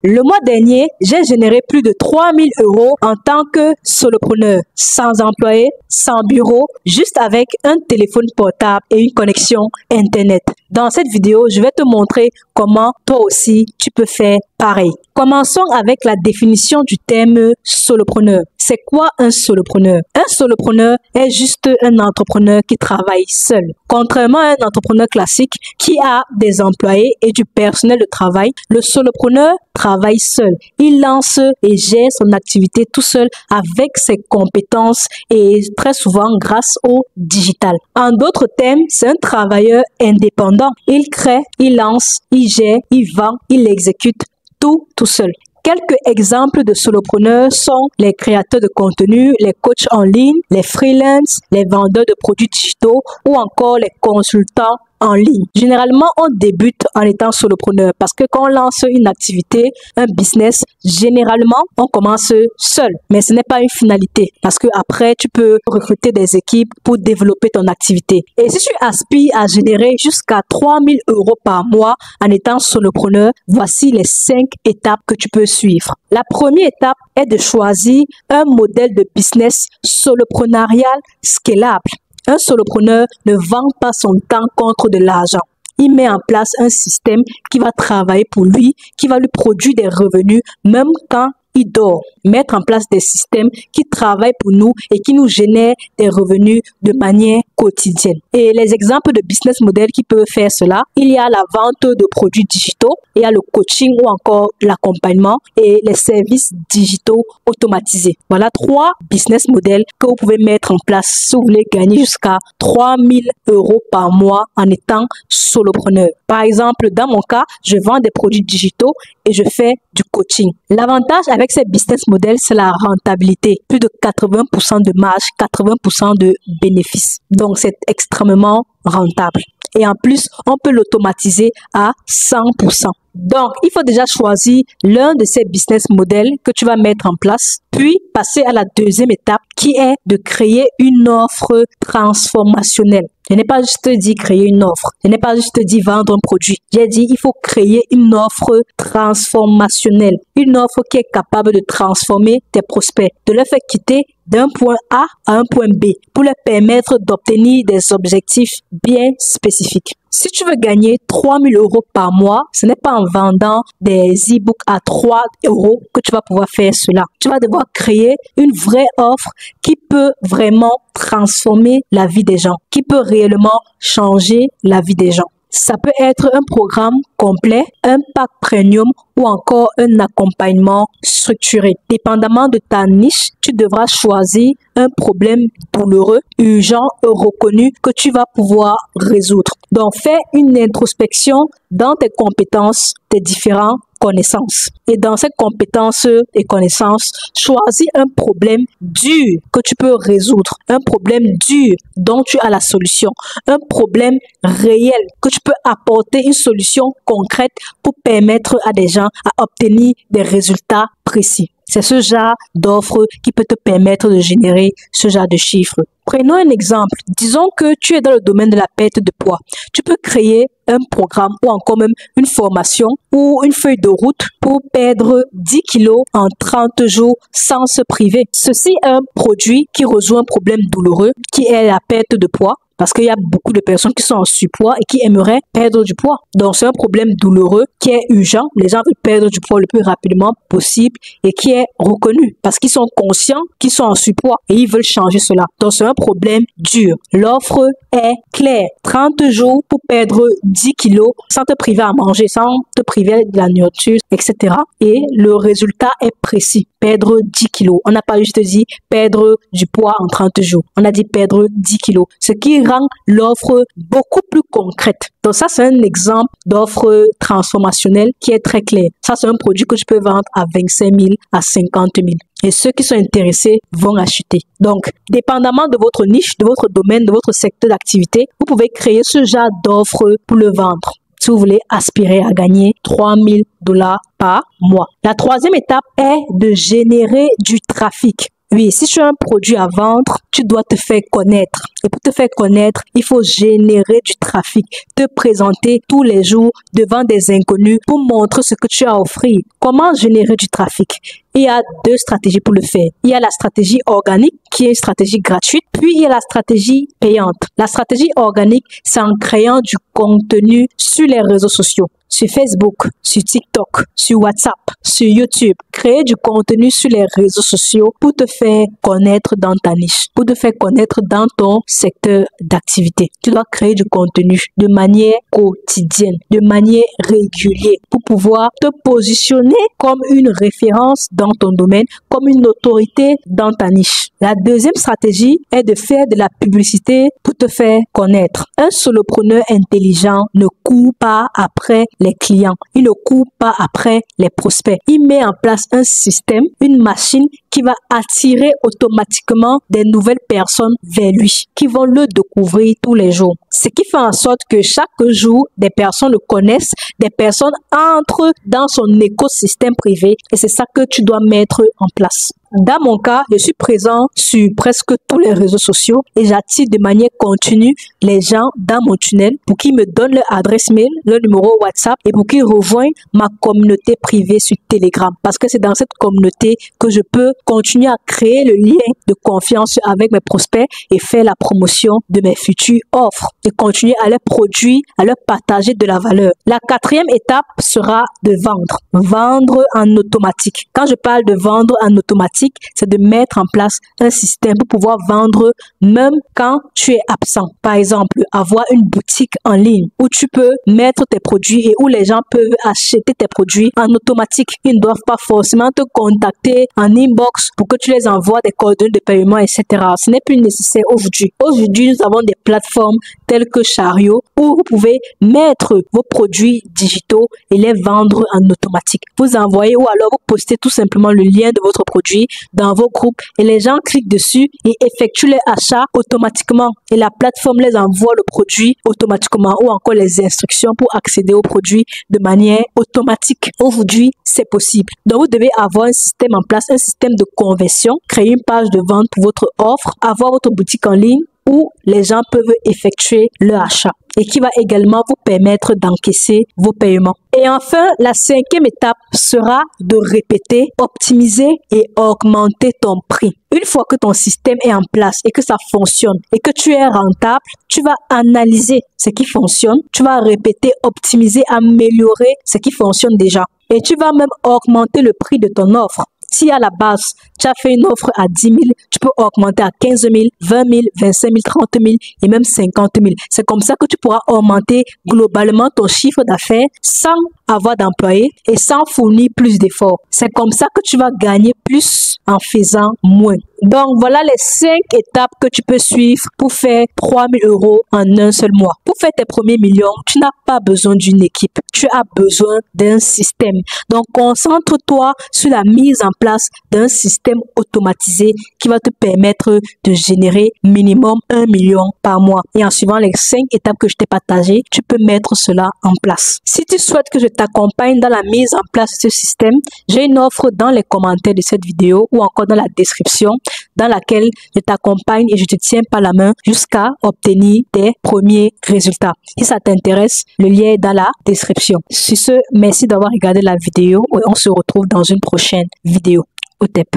Le mois dernier, j'ai généré plus de 3000 € en tant que solopreneur, sans employé, sans bureau, juste avec un téléphone portable et une connexion Internet. Dans cette vidéo, je vais te montrer comment toi aussi tu peux faire pareil. Commençons avec la définition du terme solopreneur. C'est quoi un solopreneur? Un solopreneur est juste un entrepreneur qui travaille seul. Contrairement à un entrepreneur classique qui a des employés et du personnel de travail, le solopreneur travaille seul. Il lance et gère son activité tout seul avec ses compétences et très souvent grâce au digital. En d'autres termes, c'est un travailleur indépendant. Il crée, il lance, il gère, il vend, il exécute tout seul. Quelques exemples de solopreneurs sont les créateurs de contenu, les coachs en ligne, les freelances, les vendeurs de produits digitaux ou encore les consultants en ligne. Généralement, on débute en étant solopreneur parce que quand on lance une activité, un business, généralement, on commence seul. Mais ce n'est pas une finalité parce que après, tu peux recruter des équipes pour développer ton activité. Et si tu aspires à générer jusqu'à 3000 € par mois en étant solopreneur, voici les 5 étapes que tu peux suivre. La première étape est de choisir un modèle de business solopreneurial scalable. Un solopreneur ne vend pas son temps contre de l'argent. Il met en place un système qui va travailler pour lui, qui va lui produire des revenus même quand il dort. Mettre en place des systèmes qui travaillent pour nous et qui nous génèrent des revenus de manière quotidienne. Et les exemples de business models qui peuvent faire cela, il y a la vente de produits digitaux, il y a le coaching ou encore l'accompagnement et les services digitaux automatisés. Voilà 3 business models que vous pouvez mettre en place si vous voulez gagner jusqu'à 3000 € par mois en étant solopreneur. Par exemple, dans mon cas, je vends des produits digitaux et je fais du coaching. L'avantage avec ces business models, c'est la rentabilité. Plus de 80% de marge, 80% de bénéfices. Donc, c'est extrêmement rentable. Et en plus, on peut l'automatiser à 100%. Donc, il faut déjà choisir l'un de ces business models que tu vas mettre en place, puis passer à la deuxième étape qui est de créer une offre transformationnelle. Je n'ai pas juste dit créer une offre. Je n'ai pas juste dit vendre un produit. J'ai dit il faut créer une offre transformationnelle. Une offre qui est capable de transformer tes prospects, de les faire quitter d'un point A à un point B pour leur permettre d'obtenir des objectifs bien spécifiques. Si tu veux gagner 3000 € par mois, ce n'est pas en vendant des e-books à 3 € que tu vas pouvoir faire cela. Tu vas devoir créer une vraie offre qui peut vraiment transformer la vie des gens, qui peut réellement changer la vie des gens. Ça peut être un programme complet, un pack premium ou encore un accompagnement structuré. Dépendamment de ta niche, tu devras choisir un problème douloureux, urgent et reconnu que tu vas pouvoir résoudre. Donc, fais une introspection dans tes compétences, tes différentes connaissances. Et dans ces compétences et connaissances, choisis un problème dur que tu peux résoudre, un problème dur dont tu as la solution, un problème réel que tu peux apporter une solution concrète pour permettre à des gens à obtenir des résultats précis. C'est ce genre d'offre qui peut te permettre de générer ce genre de chiffres. Prenons un exemple. Disons que tu es dans le domaine de la perte de poids. Tu peux créer un programme ou encore même une formation ou une feuille de route pour perdre 10 kilos en 30 jours sans se priver. Ceci est un produit qui résout un problème douloureux qui est la perte de poids. Parce qu'il y a beaucoup de personnes qui sont en surpoids et qui aimeraient perdre du poids. Donc, c'est un problème douloureux qui est urgent. Les gens veulent perdre du poids le plus rapidement possible et qui est reconnu parce qu'ils sont conscients qu'ils sont en surpoids et ils veulent changer cela. Donc, c'est un problème dur. L'offre est claire. 30 jours pour perdre 10 kilos sans te priver à manger, sans te priver de la nourriture, etc. Et le résultat est précis. Perdre 10 kilos. On n'a pas juste dit perdre du poids en 30 jours. On a dit perdre 10 kilos. Ce qui rend l'offre beaucoup plus concrète. Donc ça, c'est un exemple d'offre transformationnelle qui est très clair. Ça, c'est un produit que tu peux vendre à 25 000 à 50 000. Et ceux qui sont intéressés vont acheter. Donc, dépendamment de votre niche, de votre domaine, de votre secteur d'activité, vous pouvez créer ce genre d'offre pour le vendre. Si vous voulez aspirer à gagner 3000 $ par mois. La troisième étape est de générer du trafic. Oui, si tu as un produit à vendre, tu dois te faire connaître. Et pour te faire connaître, il faut générer du trafic, te présenter tous les jours devant des inconnus pour montrer ce que tu as à offrir. Comment générer du trafic? Il y a deux stratégies pour le faire. Il y a la stratégie organique qui est une stratégie gratuite, puis il y a la stratégie payante. La stratégie organique, c'est en créant du contenu sur les réseaux sociaux, sur Facebook, sur TikTok, sur WhatsApp, sur YouTube. Créer du contenu sur les réseaux sociaux pour te faire connaître dans ta niche, pour te faire connaître dans ton secteur d'activité. Tu dois créer du contenu de manière quotidienne, de manière régulière pour pouvoir te positionner comme une référence dans ton domaine, comme une autorité dans ta niche. La deuxième stratégie est de faire de la publicité pour te faire connaître. Un solopreneur intelligent ne court pas après les clients. Il ne court pas après les prospects. Il met en place un système, une machine qui va attirer automatiquement des nouvelles personnes vers lui, qui vont le découvrir tous les jours. Ce qui fait en sorte que chaque jour, des personnes le connaissent, des personnes entrent dans son écosystème privé et c'est ça que tu dois mettre en place. Dans mon cas, je suis présent sur presque tous les réseaux sociaux et j'attire de manière continue les gens dans mon tunnel pour qu'ils me donnent leur adresse mail, leur numéro WhatsApp et pour qu'ils rejoignent ma communauté privée sur Telegram. Parce que c'est dans cette communauté que je peux continuer à créer le lien de confiance avec mes prospects et faire la promotion de mes futures offres et continuer à leur produire, à leur partager de la valeur. La quatrième étape sera de vendre. Vendre en automatique. Quand je parle de vendre en automatique, c'est de mettre en place un système pour pouvoir vendre même quand tu es absent. Par exemple, avoir une boutique en ligne où tu peux mettre tes produits et où les gens peuvent acheter tes produits en automatique. Ils ne doivent pas forcément te contacter en inbox pour que tu les envoies des coordonnées de paiement, etc. Ce n'est plus nécessaire aujourd'hui. Aujourd'hui, nous avons des plateformes telles que Chariot où vous pouvez mettre vos produits digitaux et les vendre en automatique. Vous envoyez ou alors vous postez tout simplement le lien de votre produit dans vos groupes et les gens cliquent dessus et effectuent les achats automatiquement et la plateforme les envoie le produit automatiquement ou encore les instructions pour accéder au produit de manière automatique. Aujourd'hui, c'est possible. Donc, vous devez avoir un système en place, un système de conversion, créer une page de vente pour votre offre, avoir votre boutique en ligne où les gens peuvent effectuer leur achat et qui va également vous permettre d'encaisser vos paiements. Et enfin, la cinquième étape sera de répéter, optimiser et augmenter ton prix. Une fois que ton système est en place et que ça fonctionne et que tu es rentable, tu vas analyser ce qui fonctionne, tu vas répéter, optimiser, améliorer ce qui fonctionne déjà. Et tu vas même augmenter le prix de ton offre. Si à la base, tu as fait une offre à 10 000, tu peux augmenter à 15 000, 20 000, 25 000, 30 000 et même 50 000. C'est comme ça que tu pourras augmenter globalement ton chiffre d'affaires sans avoir d'employés et sans fournir plus d'efforts. C'est comme ça que tu vas gagner plus en faisant moins. Donc, voilà les 5 étapes que tu peux suivre pour faire 3 000 € en un seul mois. Pour faire tes premiers millions, tu n'as pas besoin d'une équipe. Tu as besoin d'un système. Donc, concentre-toi sur la mise en place d'un système automatisé qui va te permettre de générer minimum 1 million par mois. Et en suivant les 5 étapes que je t'ai partagées, tu peux mettre cela en place. Si tu souhaites que je t'accompagne dans la mise en place de ce système, j'ai une offre dans les commentaires de cette vidéo ou encore dans la description dans laquelle je t'accompagne et je te tiens par la main jusqu'à obtenir tes premiers résultats. Si ça t'intéresse, le lien est dans la description. Sur ce, merci d'avoir regardé la vidéo et on se retrouve dans une prochaine vidéo. Au TEP.